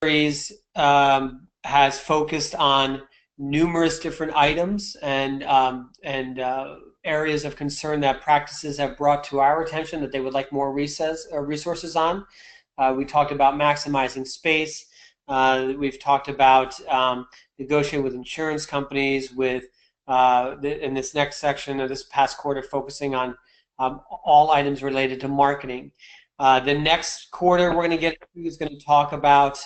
series has focused on numerous different items and areas of concern that practices have brought to our attention that they would like more resources on. We talked about maximizing space. We've talked about negotiating with insurance companies, in this next section of this past quarter, focusing on all items related to marketing. The next quarter we're going to get to is going to talk about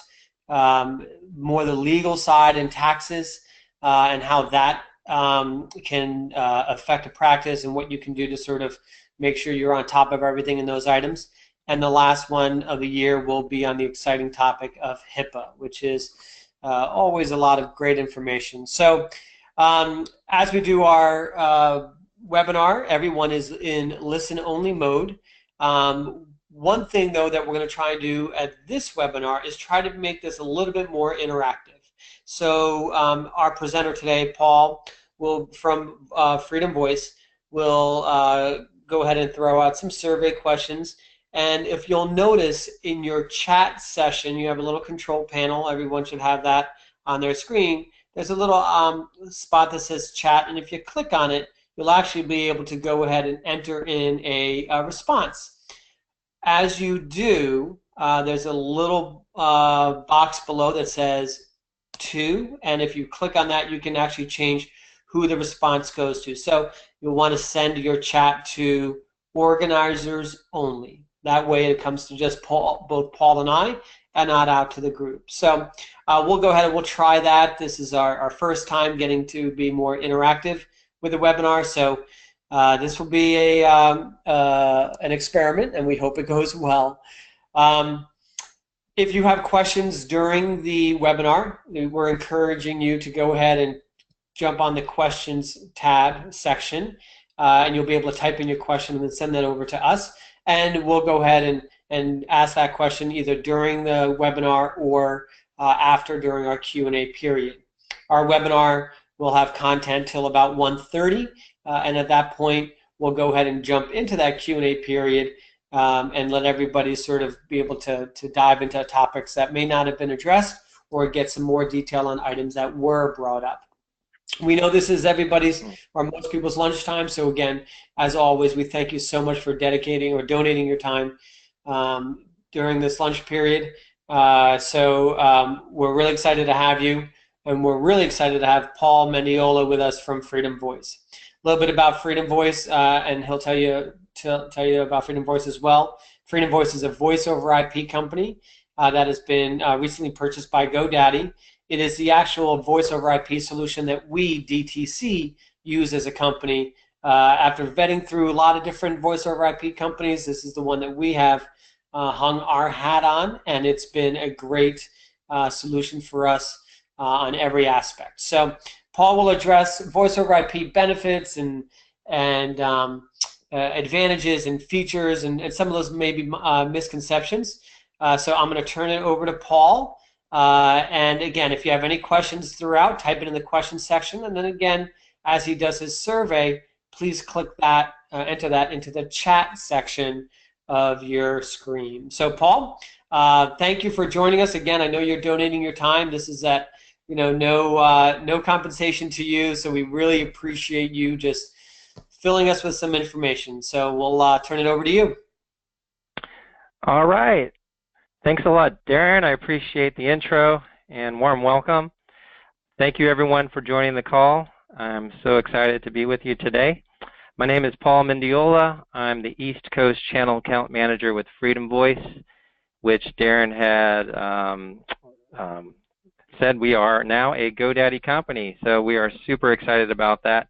more the legal side and taxes and how that can affect a practice and what you can do to sort of make sure you're on top of everything in those items. And the last one of the year will be on the exciting topic of HIPAA, which is always a lot of great information. So as we do our webinar, everyone is in listen-only mode. One thing, though, that we're going to try and do at this webinar is try to make this a little bit more interactive. So our presenter today, Paul, from Freedom Voice, will go ahead and throw out some survey questions. And if you'll notice in your chat session, you have a little control panel. Everyone should have that on their screen. There's a little spot that says chat, and if you click on it, you'll actually be able to go ahead and enter in a response. As you do, there's a little box below that says to, and if you click on that, you can actually change who the response goes to. So you'll want to send your chat to organizers only. That way it comes to just both Paul and I, and not out to the group. So we'll go ahead and we'll try that. This is our first time getting to be more interactive with the webinar, so this will be an experiment, and we hope it goes well. If you have questions during the webinar, we're encouraging you to go ahead and jump on the questions tab section, and you'll be able to type in your question and then send that over to us, and we'll go ahead and ask that question either during the webinar or after, during our Q&A period. Our webinar will have content till about 1:30, and at that point we'll go ahead and jump into that Q&A period and let everybody sort of be able to dive into topics that may not have been addressed or get some more detail on items that were brought up. We know this is everybody's or most people's lunchtime, so again, as always, we thank you so much for dedicating or donating your time during this lunch period. We're really excited to have you, and we're really excited to have Paul Mendiola with us from Freedom Voice. A little bit about Freedom Voice, and he'll tell you about Freedom Voice as well. Freedom Voice is a voice over IP company that has been recently purchased by GoDaddy. It is the actual voice over IP solution that we, DTC, use as a company. After vetting through a lot of different voice over IP companies, this is the one that we have hung our hat on, and it's been a great solution for us on every aspect. So Paul will address voice over IP benefits and advantages and features and some of those maybe misconceptions. So I'm going to turn it over to Paul. And again, if you have any questions throughout, type it in the questions section. And then again, as he does his survey, please click that, enter that into the chat section of your screen. So Paul, thank you for joining us again. I know you're donating your time. This is at no compensation to you, so we really appreciate you just filling us with some information. So we'll turn it over to you. All right. Thanks a lot, Darren. I appreciate the intro and warm welcome. Thank you, everyone, for joining the call. I'm so excited to be with you today. My name is Paul Mendiola. I'm the East Coast Channel Account Manager with Freedom Voice, which Darren had said we are now a GoDaddy company. So we are super excited about that,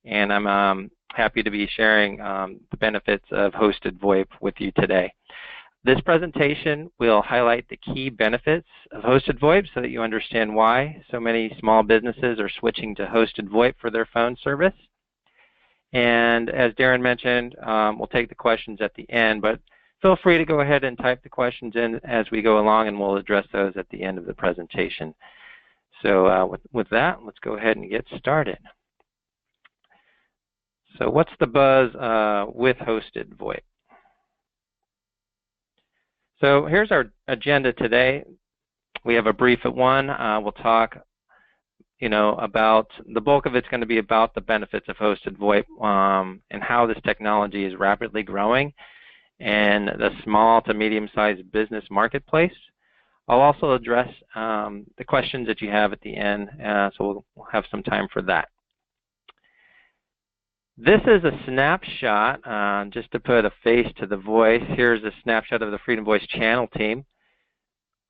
and I'm happy to be sharing the benefits of Hosted VoIP with you today. This presentation will highlight the key benefits of Hosted VoIP so that you understand why so many small businesses are switching to Hosted VoIP for their phone service. And as Darren mentioned, we'll take the questions at the end, but feel free to go ahead and type the questions in as we go along, and we'll address those at the end of the presentation. So with that, let's go ahead and get started. So what's the buzz with Hosted VoIP? So here's our agenda today. We have a brief at 1. We'll talk, about the bulk of it's going to be about the benefits of hosted VoIP and how this technology is rapidly growing in the small to medium-sized business marketplace. I'll also address the questions that you have at the end, so we'll have some time for that. This is a snapshot, just to put a face to the voice. Here's a snapshot of the Freedom Voice channel team.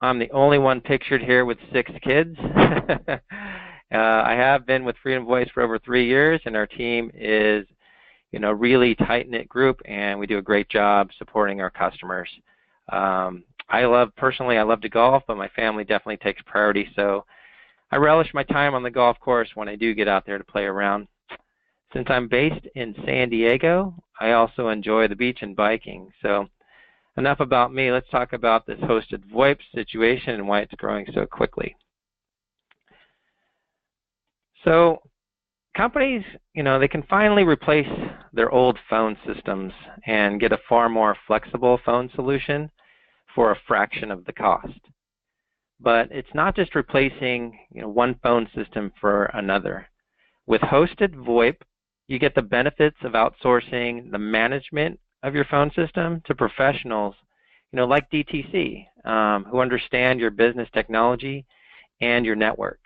I'm the only one pictured here with 6 kids. I have been with Freedom Voice for over 3 years, and our team is, really tight-knit group, and we do a great job supporting our customers. Personally, I love to golf, but my family definitely takes priority, so I relish my time on the golf course when I do get out there to play around. Since I'm based in San Diego, I also enjoy the beach and biking. So enough about me. Let's talk about this hosted VoIP situation and why it's growing so quickly. So companies, they can finally replace their old phone systems and get a far more flexible phone solution for a fraction of the cost. But it's not just replacing, one phone system for another. With hosted VoIP, you get the benefits of outsourcing the management of your phone system to professionals, like DTC, who understand your business technology and your network.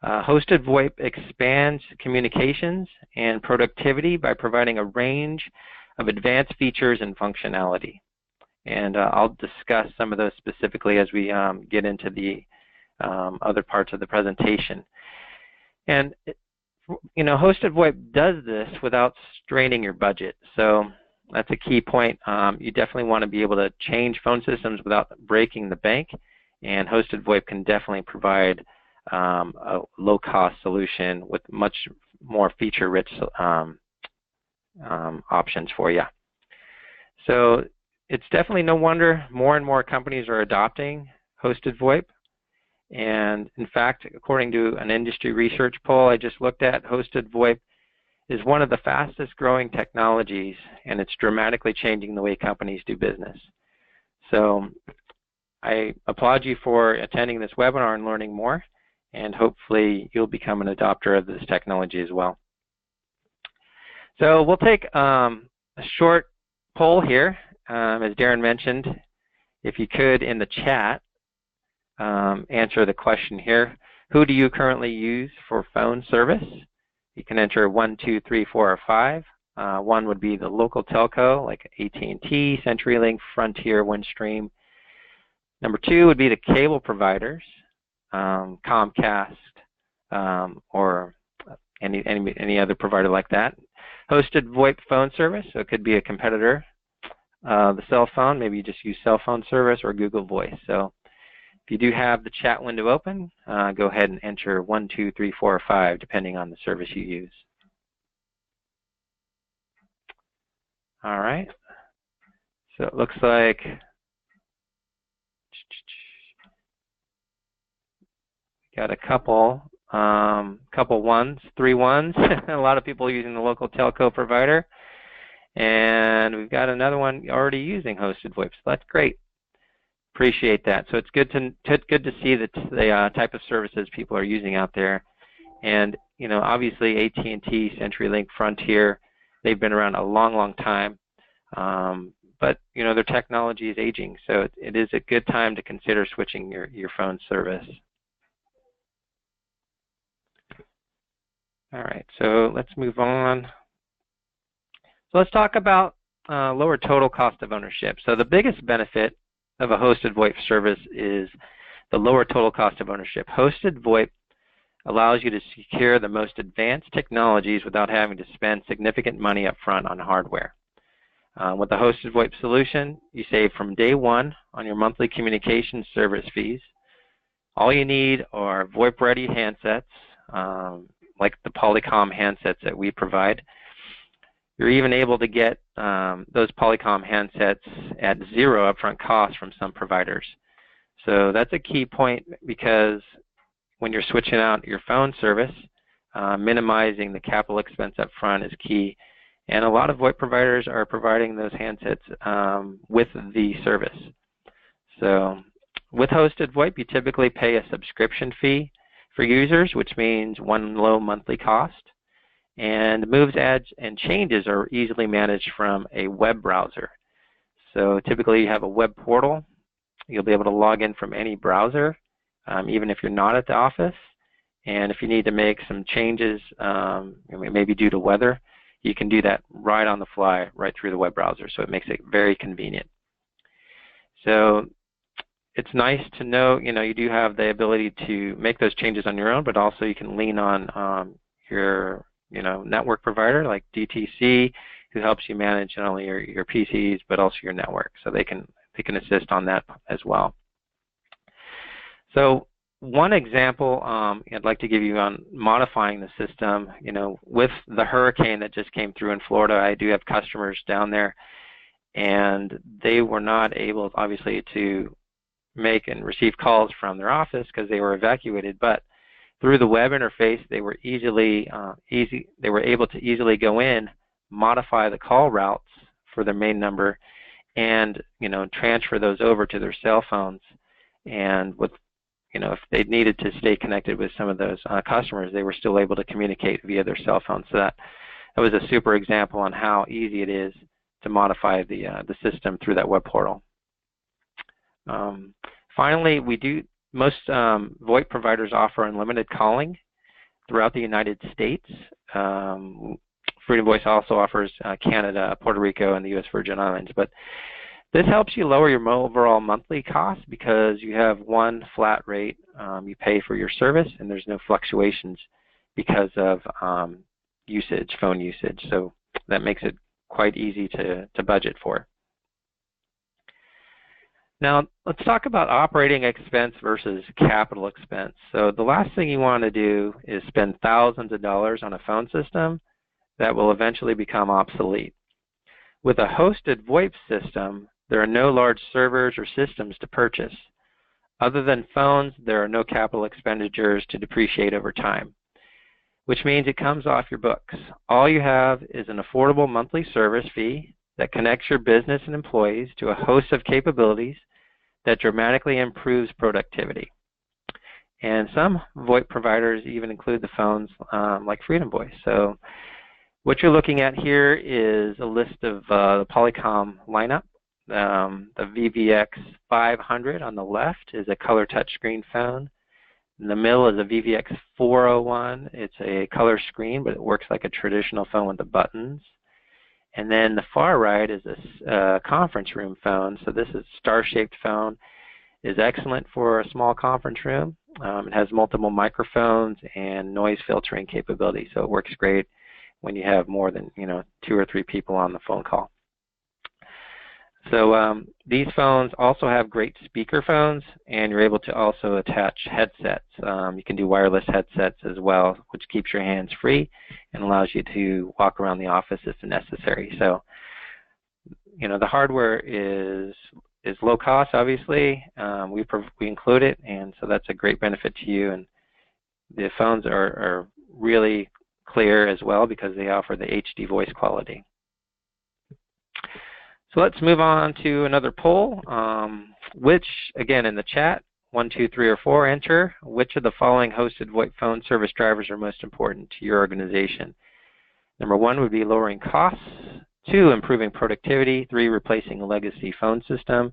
Hosted VoIP expands communications and productivity by providing a range of advanced features and functionality. And I'll discuss some of those specifically as we get into the other parts of the presentation. And hosted VoIP does this without straining your budget. So that's a key point. You definitely want to be able to change phone systems without breaking the bank, and hosted VoIP can definitely provide a low-cost solution with much more feature-rich options for you. So it's definitely no wonder more and more companies are adopting hosted VoIP. And in fact, according to an industry research poll I just looked at, hosted VoIP is one of the fastest growing technologies, and it's dramatically changing the way companies do business. So I applaud you for attending this webinar and learning more, and hopefully you'll become an adopter of this technology as well. So we'll take a short poll here. As Darren mentioned, if you could in the chat, answer the question here. Who do you currently use for phone service? You can enter 1, 2, 3, 4, or 5. 1 would be the local telco like AT&T, CenturyLink, Frontier, Windstream. Number 2 would be the cable providers, Comcast, or any other provider like that. Hosted VoIP phone service, so it could be a competitor. The cell phone, maybe you just use cell phone service or Google Voice. So if you do have the chat window open, go ahead and enter 1, 2, 3, 4, or 5, depending on the service you use. All right. So it looks like got a couple ones, 3 ones. A lot of people using the local telco provider. And we've got another one already using hosted VoIP, so that's great. Appreciate that. So it's good to see that the type of services people are using out there. And obviously AT&T, CenturyLink, Frontier, they've been around a long, long time. But their technology is aging, so it is a good time to consider switching your phone service. All right, so let's move on. So let's talk about lower total cost of ownership. So the biggest benefit of a hosted VoIP service is the lower total cost of ownership. Hosted VoIP allows you to secure the most advanced technologies without having to spend significant money up front on hardware. With the hosted VoIP solution, you save from day one on your monthly communication service fees. All you need are VoIP-ready handsets, like the Polycom handsets that we provide. You're even able to get those Polycom handsets at zero upfront cost from some providers. So that's a key point, because when you're switching out your phone service, minimizing the capital expense up front is key. And a lot of VoIP providers are providing those handsets with the service. So With Hosted VoIP, you typically pay a subscription fee for users, which means one low monthly cost. And moves, adds, and changes are easily managed from a web browser. So typically you have a web portal. You'll be able to log in from any browser, even if you're not at the office. And if you need to make some changes, maybe due to weather, you can do that right on the fly, right through the web browser. So it makes it very convenient. So it's nice to know, you do have the ability to make those changes on your own, but also you can lean on your, network provider like DTC, who helps you manage not only your PCs but also your network. So they can assist on that as well. So one example I'd like to give you on modifying the system, with the hurricane that just came through in Florida, I do have customers down there, and they were not able, obviously, to make and receive calls from their office because they were evacuated, but through the web interface, they were able to easily go in, modify the call routes for their main number, and transfer those over to their cell phones. And with if they needed to stay connected with some of those customers, they were still able to communicate via their cell phones. So that was a super example on how easy it is to modify the system through that web portal. Finally, most VoIP providers offer unlimited calling throughout the United States. Freedom Voice also offers Canada, Puerto Rico, and the U.S. Virgin Islands. But this helps you lower your overall monthly cost because you have one flat rate you pay for your service, and there's no fluctuations because of phone usage. So that makes it quite easy to budget for. Now, let's talk about operating expense versus capital expense. So the last thing you want to do is spend thousands of dollars on a phone system that will eventually become obsolete. With a hosted VoIP system, there are no large servers or systems to purchase. Other than phones, there are no capital expenditures to depreciate over time, which means it comes off your books. All you have is an affordable monthly service fee that connects your business and employees to a host of capabilities that dramatically improves productivity. And some VoIP providers even include the phones like Freedom Voice. So what you're looking at here is a list of the Polycom lineup. The VVX 500 on the left is a color touchscreen phone. In the middle is a VVX 401. It's a color screen, but it works like a traditional phone with the buttons. And then the far right is a conference room phone. So this is a star-shaped phone. It is excellent for a small conference room. It has multiple microphones and noise filtering capability. So it works great when you have more than 2 or 3 people on the phone call. So these phones also have great speaker phones, and you're able to also attach headsets. You can do wireless headsets as well, which keeps your hands free and allows you to walk around the office if necessary. So, the hardware is low cost, obviously. We include it, and so that's a great benefit to you. And the phones are really clear as well because they offer the HD voice quality. So let's move on to another poll, which, again, in the chat, 1, 2, 3, or 4, enter which of the following hosted VoIP phone service drivers are most important to your organization. Number 1 would be lowering costs, 2, improving productivity, 3, replacing a legacy phone system,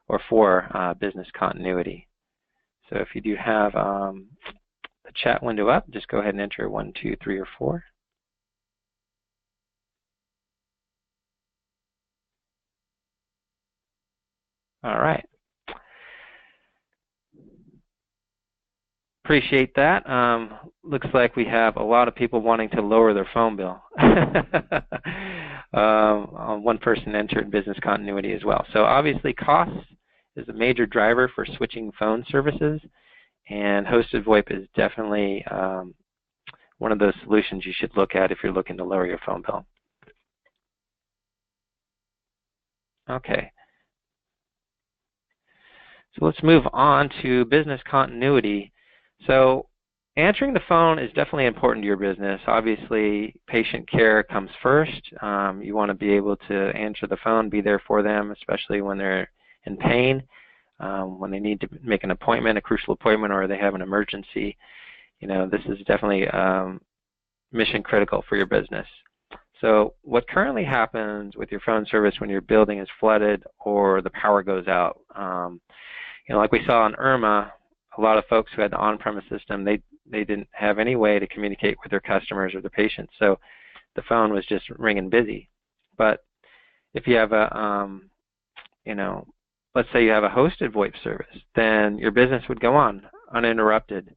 or 4, business continuity. So if you do have the chat window up, just go ahead and enter 1, 2, 3, or 4. All right. Appreciate that. Looks like we have a lot of people wanting to lower their phone bill. One person entered business continuity as well. So obviously cost is a major driver for switching phone services, and hosted VoIP is definitely one of those solutions you should look at if you're looking to lower your phone bill. Okay. So let's move on to business continuity. So answering the phone is definitely important to your business. Obviously, patient care comes first. You want to be able to answer the phone, be there for them, especially when they're in pain. when they need to make an appointment, a crucial appointment, or they have an emergency. This is definitely mission critical for your business. So what currently happens with your phone service when your building is flooded or the power goes out? Like we saw in Irma, a lot of folks who had the on-premise system, they didn't have any way to communicate with their customers or their patients, so the phone was just ringing busy. But if you have a, let's say you have a hosted VoIP service, then your business would go on uninterrupted.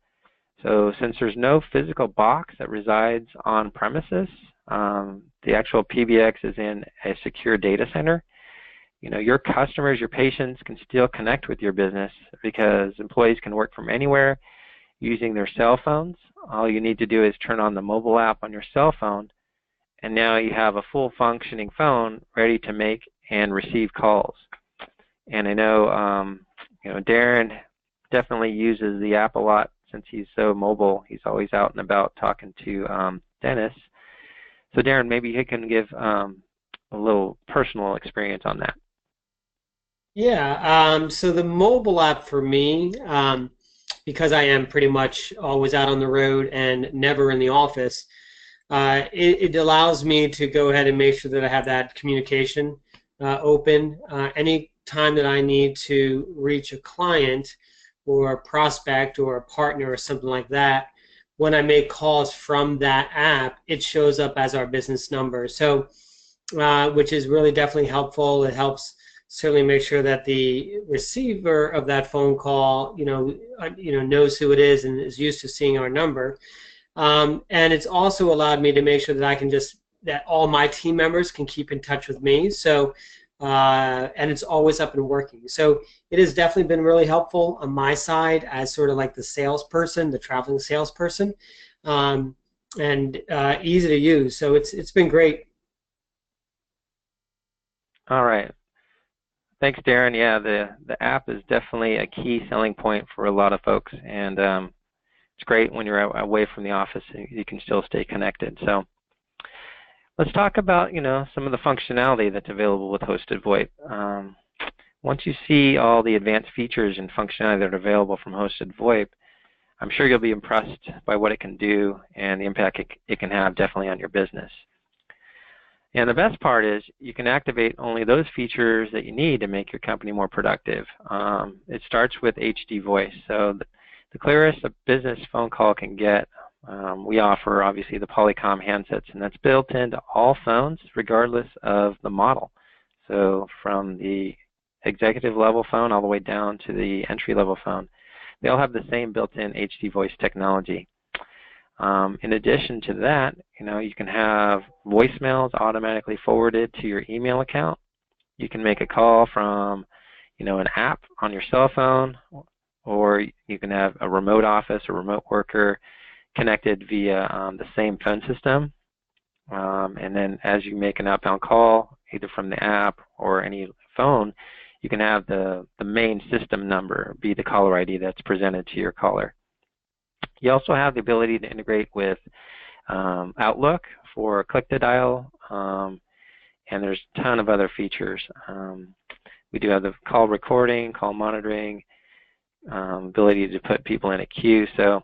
So since there's no physical box that resides on premises, the actual PBX is in a secure data center. Your customers, your patients can still connect with your business because employees can work from anywhere using their cell phones. All you need to do is turn on the mobile app on your cell phone, and now you have a full functioning phone ready to make and receive calls. And I know, Darren definitely uses the app a lot since he's so mobile. He's always out and about talking to dentists. So Darren, maybe he can give a little personal experience on that. Yeah, so the mobile app for me, because I am pretty much always out on the road and never in the office, it allows me to go ahead and make sure that I have that communication open. Any time that I need to reach a client or a prospect or a partner or something like that, when I make calls from that app, it shows up as our business number. So, which is really definitely helpful. It helps certainly make sure that the receiver of that phone call, knows who it is and is used to seeing our number. And it's also allowed me to make sure that that all my team members can keep in touch with me. So, and it's always up and working. So it has definitely been really helpful on my side as sort of like the salesperson, the traveling salesperson, and easy to use. So it's been great. All right. Thanks, Darren. Yeah, the app is definitely a key selling point for a lot of folks, and it's great when you're away from the office, you can still stay connected. So let's talk about some of the functionality that's available with Hosted VoIP. Once you see all the advanced features and functionality that are available from Hosted VoIP, I'm sure you'll be impressed by what it can do and the impact it can have definitely on your business. And the best part is you can activate only those features that you need to make your company more productive. It starts with HD voice. So the clearest a business phone call can get, we offer obviously the Polycom handsets, and that's built into all phones regardless of the model. So from the executive level phone all the way down to the entry level phone, they all have the same built-in HD voice technology. In addition to that, you can have voicemails automatically forwarded to your email account. You can make a call from, an app on your cell phone, or you can have a remote office or remote worker connected via the same phone system. And then as you make an outbound call, either from the app or any phone, you can have the main system number be the caller ID that's presented to your caller. You also have the ability to integrate with Outlook for click-to-dial, and there's a ton of other features. We do have the call recording, call monitoring, ability to put people in a queue. So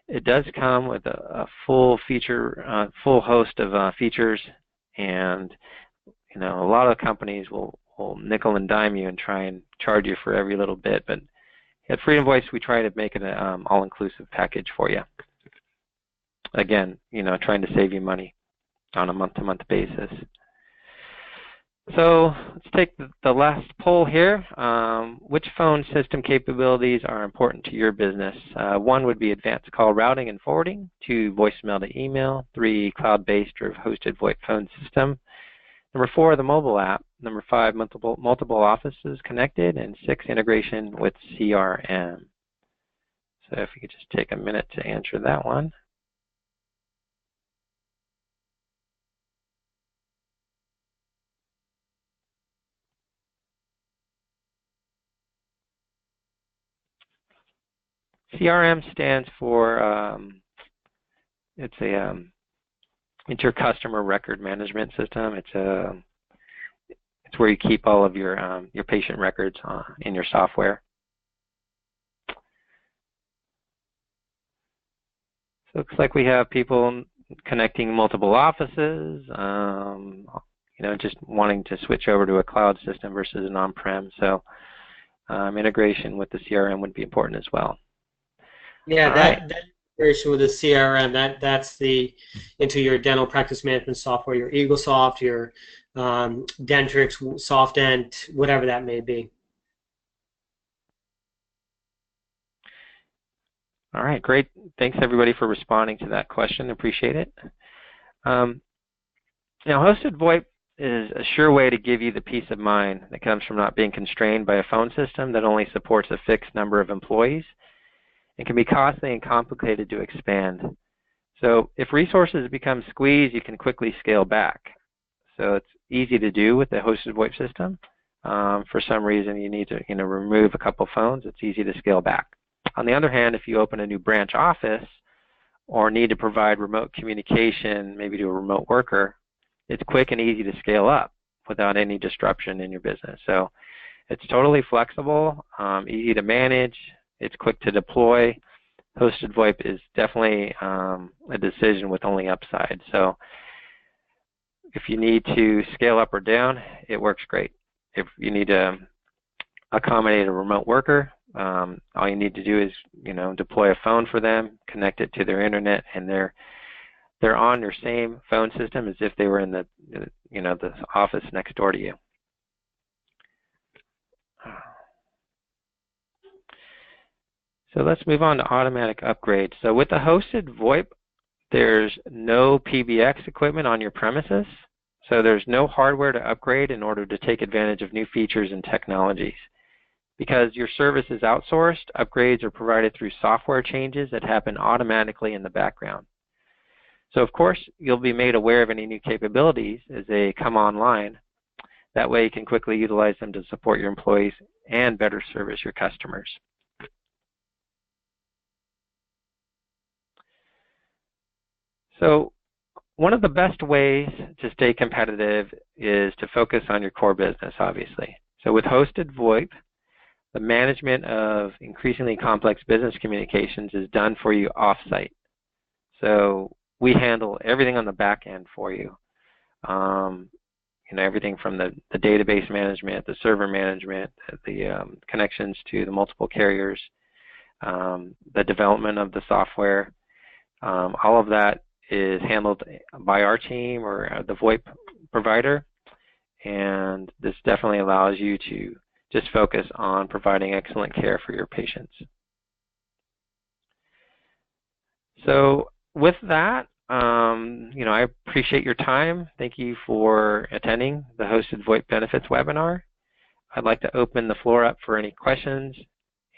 it does come with a full host of features, and a lot of companies will nickel and dime you and try and charge you for every little bit, but at Freedom Voice, we try to make it an all-inclusive package for you. Again, trying to save you money on a month-to-month basis. So let's take the last poll here. Which phone system capabilities are important to your business? 1 would be advanced call routing and forwarding. 2, voicemail to email. 3, cloud-based or hosted VoIP phone system. Number 4, the mobile app. Number 5, multiple offices connected. And 6, integration with CRM. So if you could just take a minute to answer that one. CRM stands for, it's your customer record management system. It's where you keep all of your patient records in your software. So it looks like we have people connecting multiple offices, just wanting to switch over to a cloud system versus an on-prem. So integration with the CRM would be important as well. Yeah, All right. that integration with the CRM, that's the into your dental practice management software, your EagleSoft, your Dentrix, SoftDent, whatever that may be. All right, great. Thanks everybody for responding to that question. Appreciate it. Hosted VoIP is a sure way to give you the peace of mind that comes from not being constrained by a phone system that only supports a fixed number of employees. It can be costly and complicated to expand. So if resources become squeezed, you can quickly scale back. So it's easy to do with the hosted VoIP system. For some reason you need to remove a couple phones, it's easy to scale back. On the other hand, if you open a new branch office or need to provide remote communication, maybe to a remote worker, it's quick and easy to scale up without any disruption in your business. So it's totally flexible, easy to manage, it's quick to deploy. Hosted VoIP is definitely a decision with only upside. So if you need to scale up or down, it works great. If you need to accommodate a remote worker, all you need to do is deploy a phone for them, connect it to their internet, and they're on your same phone system as if they were in the the office next door to you. So let's move on to automatic upgrades. So with the hosted VoIP, there's no PBX equipment on your premises, so there's no hardware to upgrade in order to take advantage of new features and technologies. Because your service is outsourced, upgrades are provided through software changes that happen automatically in the background. So of course, you'll be made aware of any new capabilities as they come online. That way you can quickly utilize them to support your employees and better service your customers. So one of the best ways to stay competitive is to focus on your core business, obviously. So with hosted VoIP, the management of increasingly complex business communications is done for you off-site. So we handle everything on the back end for you. Everything from the database management, the server management, the connections to the multiple carriers, the development of the software. All of that is handled by our team or the VoIP provider, and this definitely allows you to just focus on providing excellent care for your patients. So with that, I appreciate your time. Thank you for attending the Hosted VoIP Benefits webinar. I'd like to open the floor up for any questions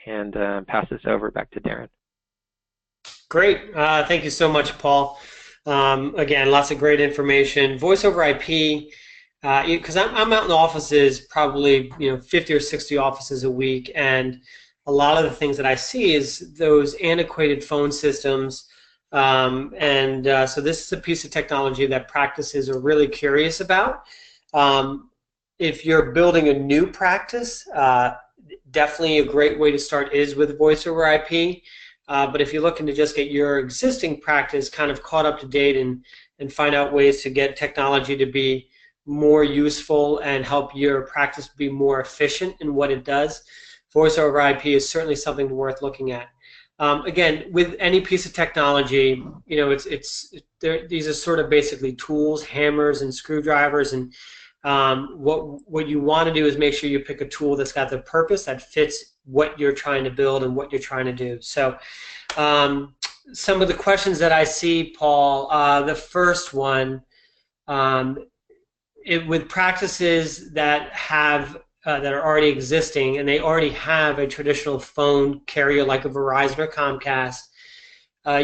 and pass this over back to Darren. Great. Thank you so much, Paul. Again, lots of great information. Voice over IP, because I'm out in offices, probably 50 or 60 offices a week, and a lot of the things that I see is those antiquated phone systems. So this is a piece of technology that practices are really curious about. If you're building a new practice, definitely a great way to start is with voice over IP. But if you're looking to just get your existing practice kind of caught up to date and find out ways to get technology to be more useful and help your practice be more efficient in what it does, voice over IP is certainly something worth looking at. Again, with any piece of technology, these are sort of basically tools, hammers and screwdrivers, and what you want to do is make sure you pick a tool that's got the purpose that fits what you're trying to build and what you're trying to do. So some of the questions that I see, Paul, the first one, with practices that have that are already existing and they already have a traditional phone carrier like a Verizon or Comcast,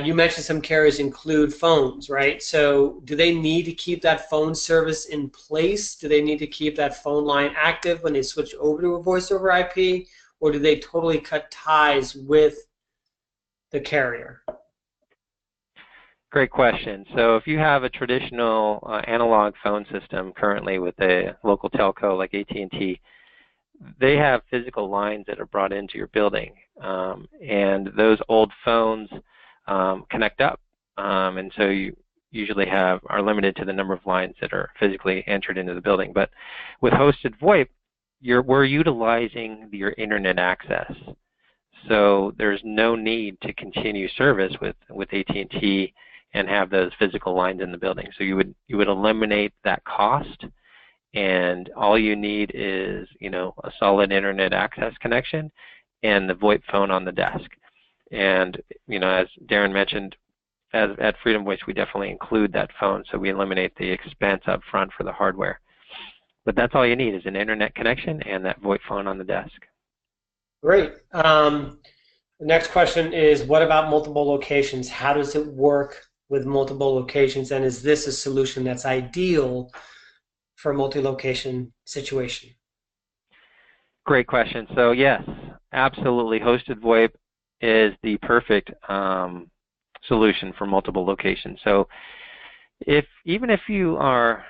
you mentioned some carriers include phones, right? So do they need to keep that phone service in place? Do they need to keep that phone line active when they switch over to a voice over IP? Or do they totally cut ties with the carrier? Great question. So if you have a traditional analog phone system currently with a local telco like AT&T, they have physical lines that are brought into your building, and those old phones connect up and so you usually are limited to the number of lines that are physically entered into the building. But with hosted VoIP, we're utilizing your internet access. So there's no need to continue service with AT&T and have those physical lines in the building. So you would eliminate that cost, and all you need is a solid internet access connection and the VoIP phone on the desk. And as Darren mentioned, at Freedom Voice, we definitely include that phone, so we eliminate the expense up front for the hardware. But that's all you need is an internet connection and that VoIP phone on the desk. Great. The next question is, what about multiple locations? How does it work with multiple locations, and is this a solution that's ideal for a multi-location situation? Great question. So yes, absolutely. Hosted VoIP is the perfect solution for multiple locations. So even if you are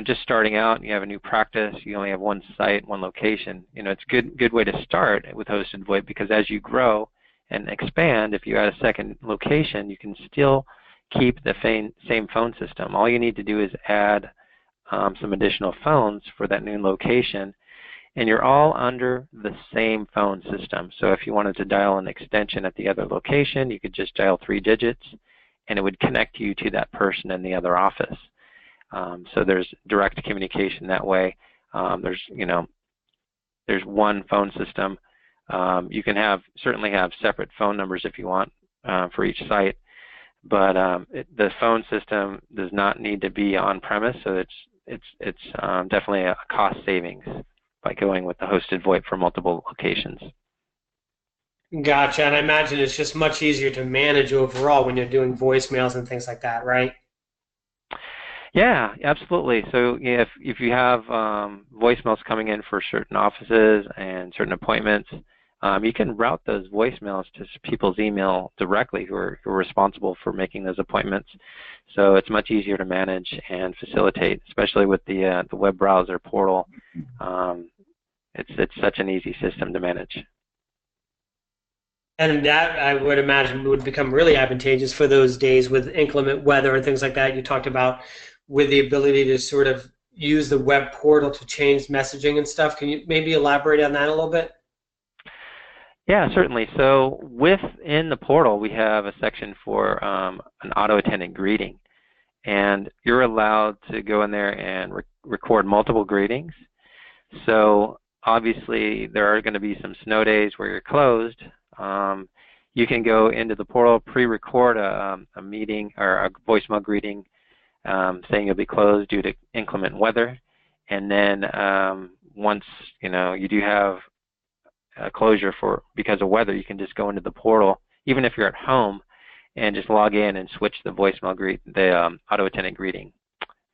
just starting out and you have a new practice, you only have one site, one location, it's a good way to start with hosted VoIP, because as you grow and expand, if you add a second location, you can still keep the same phone system. All you need to do is add some additional phones for that new location, and you're all under the same phone system. So if you wanted to dial an extension at the other location, you could just dial 3 digits, and it would connect you to that person in the other office. So there's direct communication that way. There's one phone system. You can certainly have separate phone numbers if you want for each site, but the phone system does not need to be on premise, so it's definitely a cost savings by going with the hosted VoIP for multiple locations. Gotcha, and I imagine it's just much easier to manage overall when you're doing voicemails and things like that, right? Yeah, absolutely. So if you have voicemails coming in for certain offices and certain appointments, you can route those voicemails to people's email directly who are responsible for making those appointments. So it's much easier to manage and facilitate, especially with the web browser portal. It's such an easy system to manage. And that, I would imagine, would become really advantageous for those days with inclement weather and things like that you talked about, with the ability to sort of use the web portal to change messaging and stuff. Can you maybe elaborate on that a little bit? Yeah, certainly. So within the portal, we have a section for an auto-attendant greeting. And you're allowed to go in there and record multiple greetings. So obviously, there are going to be some snow days where you're closed. You can go into the portal, pre-record a meeting or a voicemail greeting saying you'll be closed due to inclement weather. And then once you do have a closure because of weather, you can just go into the portal, even if you're at home, and just log in and switch the voicemail the auto-attendant greeting,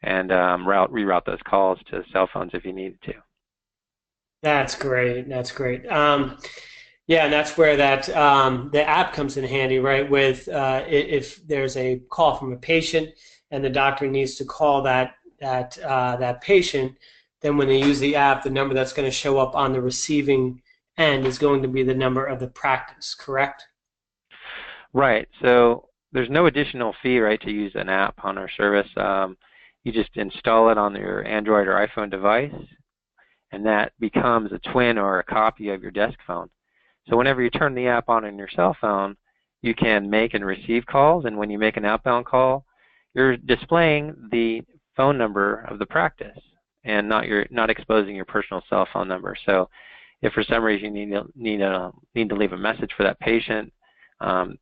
and reroute those calls to cell phones if you needed to. That's great. That's great. Yeah, and that's where the app comes in handy, right? With if there's a call from a patient and the doctor needs to call that patient, then when they use the app, the number that's going to show up on the receiving end is going to be the number of the practice, correct? Right. So there's no additional fee, right, to use an app on our service. You just install it on your Android or iPhone device, and that becomes a twin or a copy of your desk phone. So whenever you turn the app on your cell phone, you can make and receive calls, and when you make an outbound call, you're displaying the phone number of the practice and not exposing your personal cell phone number. So if for some reason you need to leave a message for that patient,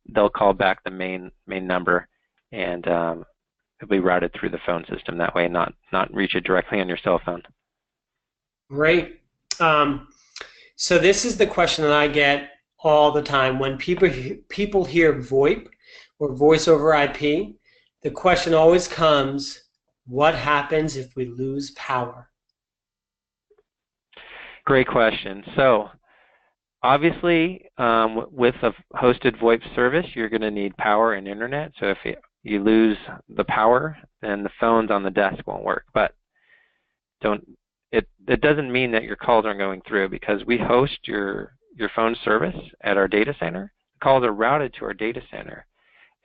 they'll call back the main number, and it'll be routed through the phone system that way, and not reach it directly on your cell phone. Great. So this is the question that I get all the time. When people hear VoIP or voice over IP, the question always comes, what happens if we lose power? Great question. So obviously, with a hosted VoIP service, you're going to need power and internet. So if you lose the power, then the phones on the desk won't work. But it doesn't mean that your calls aren't going through, because we host your phone service at our data center. Calls are routed to our data center,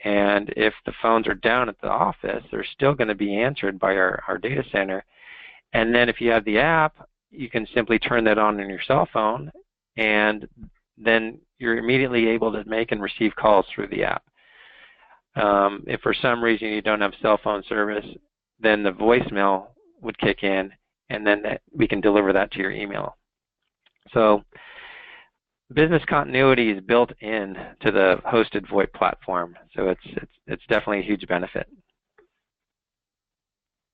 And if the phones are down at the office, they're still going to be answered by our data center. And then if you have the app, you can simply turn that on your cell phone, and then you're immediately able to make and receive calls through the app. If for some reason you don't have cell phone service, then the voicemail would kick in, and then we can deliver that to your email. So business continuity is built in to the hosted VoIP platform, so it's definitely a huge benefit.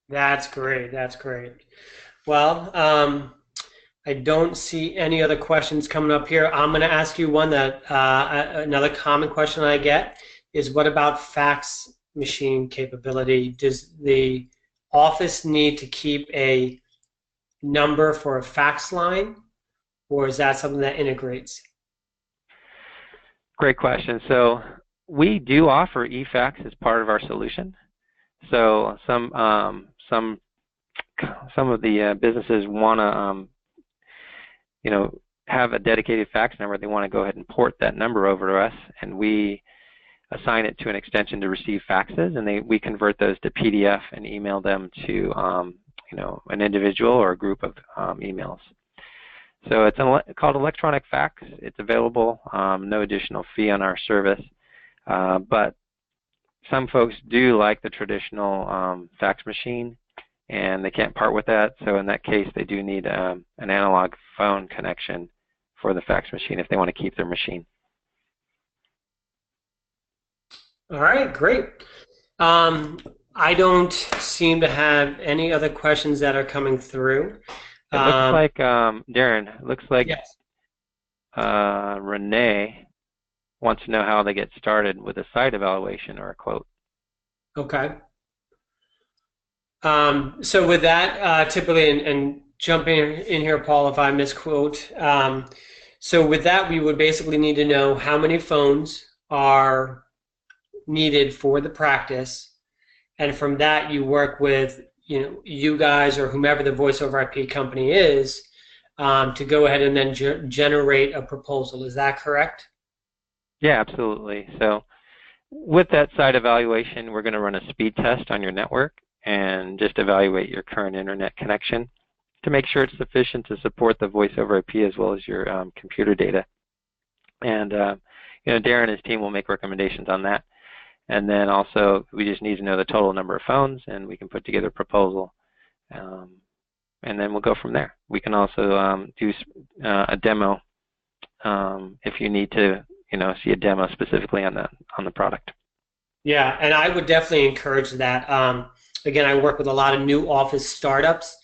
That's great. That's great. Well, I don't see any other questions coming up here. I'm going to ask you one that another common question I get is, what about fax machine capability? Does the office need to keep a number for a fax line, or is that something that integrates? Great question. So we do offer eFax as part of our solution. So some of the businesses want to have a dedicated fax number. They want to go ahead and port that number over to us, and we assign it to an extension to receive faxes, and we convert those to PDF and email them to an individual or a group of emails. So it's called electronic fax. It's available, no additional fee on our service, but some folks do like the traditional fax machine, and they can't part with that. So in that case, they do need an analog phone connection for the fax machine if they want to keep their machine. All right, great. I don't seem to have any other questions that are coming through. It looks like, Darren, it looks like yes. Renee wants to know how they get started with a site evaluation or a quote. Okay. So with that, typically, and jumping in here, Paul, if I misquote, so with that, we would basically need to know how many phones are needed for the practice, and from that, you work with you guys or whomever the voice over IP company is to go ahead and then generate a proposal. Is that correct? Yeah, absolutely. So with that site evaluation, we're going to run a speed test on your network and just evaluate your current internet connection to make sure it's sufficient to support the voice over IP as well as your computer data. And Darren and his team will make recommendations on that. And then also, we just need to know the total number of phones, and we can put together a proposal. And then we'll go from there. We can also do a demo if you need to, see a demo specifically on the product. Yeah, and I would definitely encourage that. Again, I work with a lot of new office startups,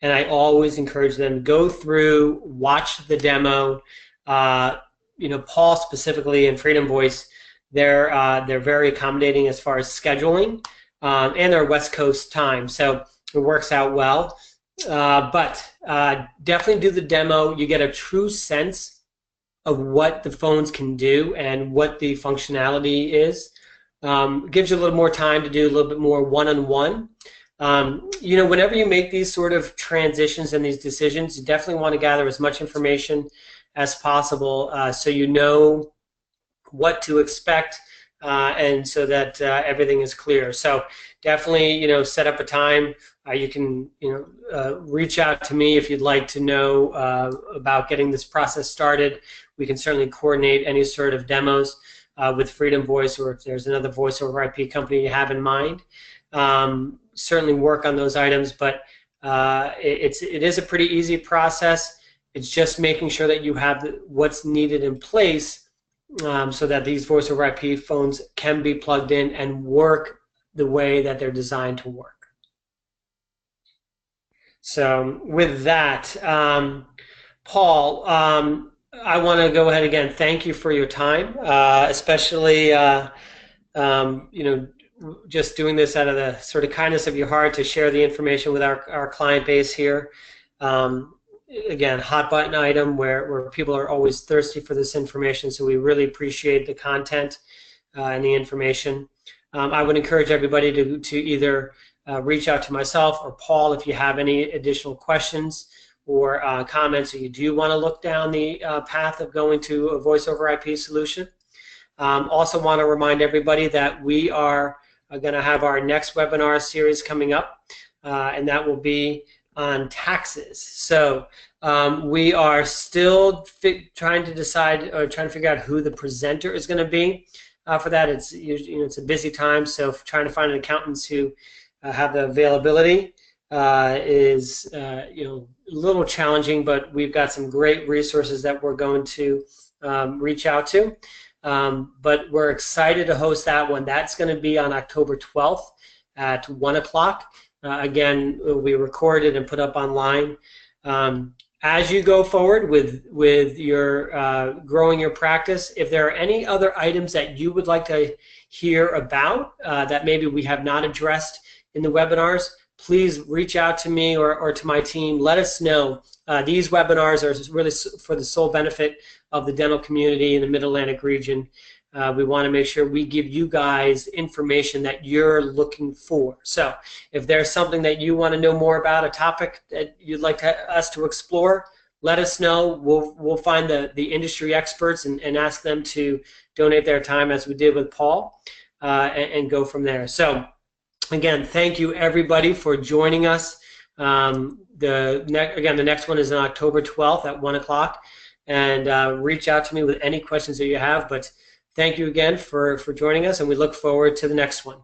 and I always encourage them to go through, watch the demo. Paul specifically and Freedom Voice, they're very accommodating as far as scheduling, and they're West Coast time, so it works out well. But definitely do the demo. You get a true sense of what the phones can do and what the functionality is. Gives you a little more time to do a little bit more one-on-one. Whenever you make these sort of transitions and these decisions, you definitely want to gather as much information as possible so you know what to expect and so that everything is clear. So definitely, set up a time. You can, reach out to me if you'd like to know about getting this process started. We can certainly coordinate any sort of demos with Freedom Voice, or if there's another voice over IP company you have in mind. Certainly work on those items, but it is a pretty easy process. It's just making sure that you have what's needed in place so that these voice over IP phones can be plugged in and work the way that they're designed to work. So with that, Paul, I want to go ahead again. Thank you for your time, especially just doing this out of the sort of kindness of your heart to share the information with our client base here. Again, hot button item where people are always thirsty for this information, so we really appreciate the content and the information. I would encourage everybody to either reach out to myself or Paul if you have any additional questions or comments, or you do want to look down the path of going to a voice over IP solution. Also want to remind everybody that we are going to have our next webinar series coming up, and that will be on taxes. So we are still trying to decide, or trying to figure out who the presenter is going to be for that. It's it's a busy time, so trying to find accountants who have the availability is a little challenging, but we've got some great resources that we're going to reach out to. But we're excited to host that one. That's going to be on October 12th at 1 o'clock. Again, it will be recorded and put up online. As you go forward with your growing your practice, if there are any other items that you would like to hear about that maybe we have not addressed in the webinars, please reach out to me or to my team. Let us know. These webinars are really for the sole benefit of the dental community in the Mid-Atlantic region. We want to make sure we give you guys information that you're looking for. So if there's something that you want to know more about, a topic that you'd like us to explore, let us know. We'll find the industry experts and ask them to donate their time, as we did with Paul, and go from there. So again, thank you everybody for joining us. The next one is on October 12th at 1 o'clock, and reach out to me with any questions that you have. But thank you again for joining us, and we look forward to the next one.